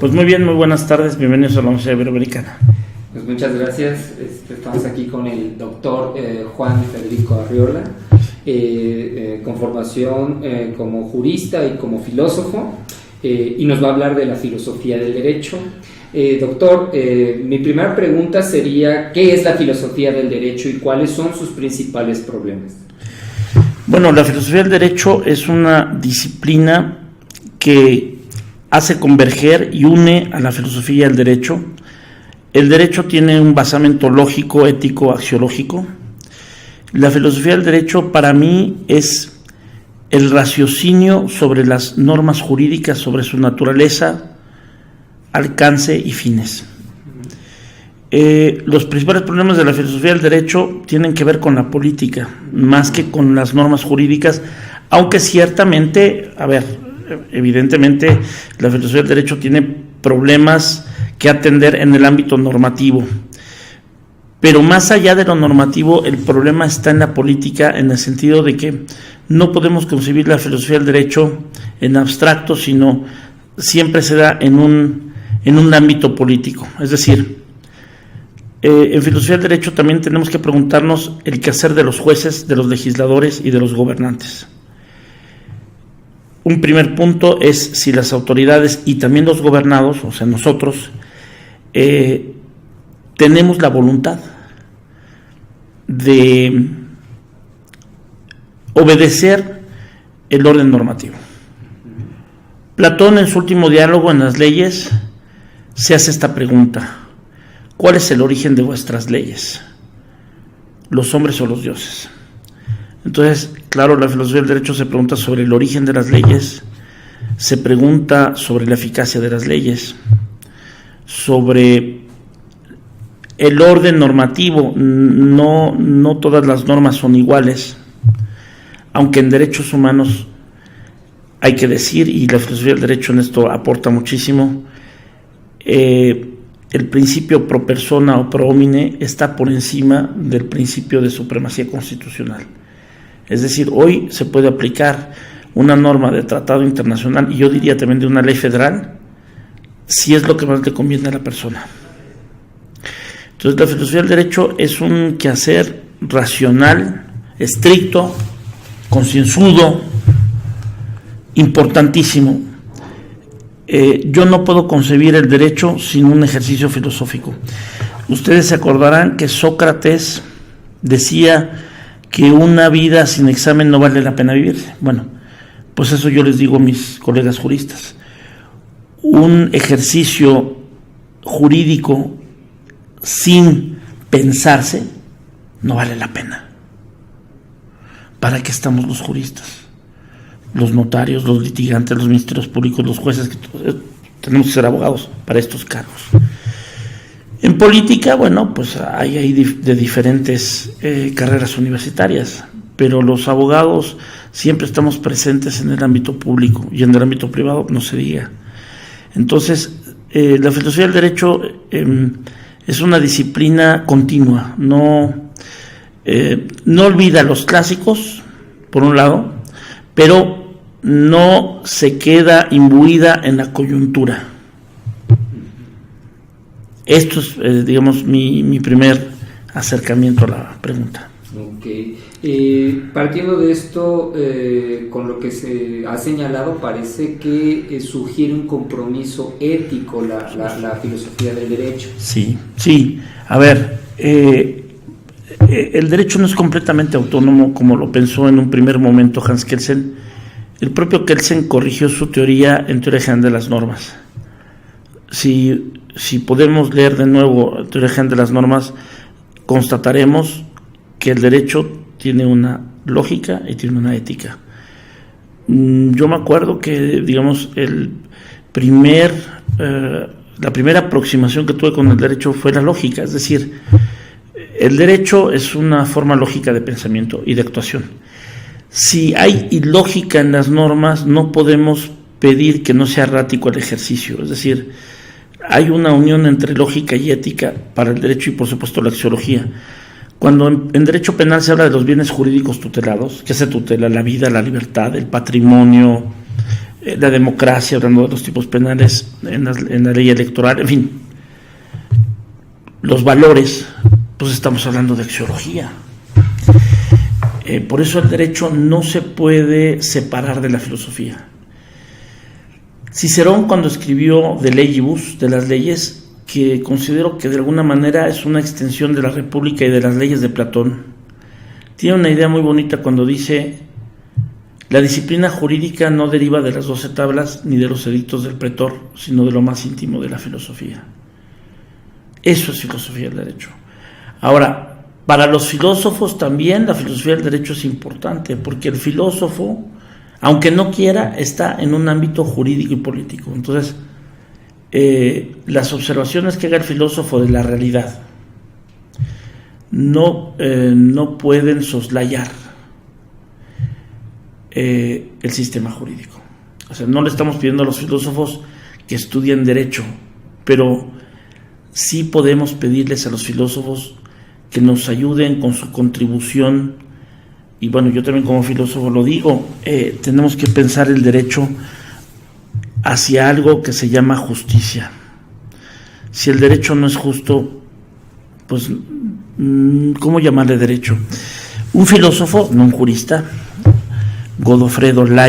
Pues muy bien, muy buenas tardes, bienvenidos a la Universidad Iberoamericana. Pues muchas gracias, estamos aquí con el doctor Juan Federico Arriola, con formación como jurista y como filósofo, y nos va a hablar de la filosofía del derecho. Doctor, mi primera pregunta sería, ¿qué es la filosofía del derecho y cuáles son sus principales problemas? Bueno, la filosofía del derecho es una disciplina que hace converger y une a la filosofía del derecho. El derecho tiene un basamento lógico, ético, axiológico. La filosofía del derecho para mí es el raciocinio sobre las normas jurídicas, sobre su naturaleza, alcance y fines. Los principales problemas de la filosofía del derecho tienen que ver con la política, más que con las normas jurídicas, aunque ciertamente, evidentemente la filosofía del derecho tiene problemas que atender en el ámbito normativo, pero más allá de lo normativo el problema está en la política, en el sentido de que no podemos concebir la filosofía del derecho en abstracto, sino siempre se da en un ámbito político. Es decir, en filosofía del derecho también tenemos que preguntarnos el quehacer de los jueces, de los legisladores y de los gobernantes. Un primer punto es si las autoridades y también los gobernados, o sea nosotros, tenemos la voluntad de obedecer el orden normativo. Platón en su último diálogo en las leyes se hace esta pregunta: ¿cuál es el origen de vuestras leyes? ¿Los hombres o los dioses? Entonces, claro, la filosofía del derecho se pregunta sobre el origen de las leyes, se pregunta sobre la eficacia de las leyes, sobre el orden normativo. No todas las normas son iguales, aunque en derechos humanos hay que decir, y la filosofía del derecho en esto aporta muchísimo, el principio pro persona o pro homine está por encima del principio de supremacía constitucional. Es decir, hoy se puede aplicar una norma de tratado internacional, y yo diría también de una ley federal, si es lo que más le conviene a la persona. Entonces la filosofía del derecho es un quehacer racional, estricto, concienzudo, importantísimo. Yo no puedo concebir el derecho sin un ejercicio filosófico. Ustedes se acordarán que Sócrates decía que una vida sin examen no vale la pena vivir. Bueno, pues eso yo les digo a mis colegas juristas. Un ejercicio jurídico sin pensarse no vale la pena. ¿Para qué estamos los juristas? Los notarios, los litigantes, los ministerios públicos, los jueces, que tenemos que ser abogados para estos cargos. En política, bueno, pues hay de diferentes carreras universitarias, pero los abogados siempre estamos presentes en el ámbito público, y en el ámbito privado no se diga. Entonces, la filosofía del derecho es una disciplina continua, no olvida los clásicos, por un lado, pero no se queda imbuida en la coyuntura. Esto es, digamos, mi primer acercamiento a la pregunta. Okay. Partiendo de esto, con lo que se ha señalado, parece que sugiere un compromiso ético la filosofía del derecho. Sí. A ver, el derecho no es completamente autónomo, como lo pensó en un primer momento Hans Kelsen. El propio Kelsen corrigió su teoría en Teoría General de las Normas. Si podemos leer de nuevo Teoría General de las Normas, constataremos que el derecho tiene una lógica y tiene una ética. Yo me acuerdo que, digamos, la primera aproximación que tuve con el derecho fue la lógica, es decir, el derecho es una forma lógica de pensamiento y de actuación. Si hay ilógica en las normas, no podemos pedir que no sea errático el ejercicio, es decir, hay una unión entre lógica y ética para el derecho y, por supuesto, la axiología. Cuando en derecho penal se habla de los bienes jurídicos tutelados, que se tutela la vida, la libertad, el patrimonio, la democracia, hablando de los tipos penales en la ley electoral, en fin, los valores, pues estamos hablando de axiología. Por eso el derecho no se puede separar de la filosofía. Cicerón, cuando escribió De Legibus, de las leyes, que considero que de alguna manera es una extensión de la República y de las leyes de Platón, tiene una idea muy bonita cuando dice: la disciplina jurídica no deriva de las 12 tablas ni de los edictos del pretor, sino de lo más íntimo de la filosofía. Eso es filosofía del derecho. Ahora, para los filósofos también la filosofía del derecho es importante, porque el filósofo, aunque no quiera, está en un ámbito jurídico y político. Entonces, las observaciones que haga el filósofo de la realidad no pueden soslayar el sistema jurídico. O sea, no le estamos pidiendo a los filósofos que estudien derecho, pero sí podemos pedirles a los filósofos que nos ayuden con su contribución. Y bueno, yo también como filósofo lo digo, tenemos que pensar el derecho hacia algo que se llama justicia. Si el derecho no es justo, pues ¿cómo llamarle derecho? Un filósofo, no un jurista, Godofredo Lay,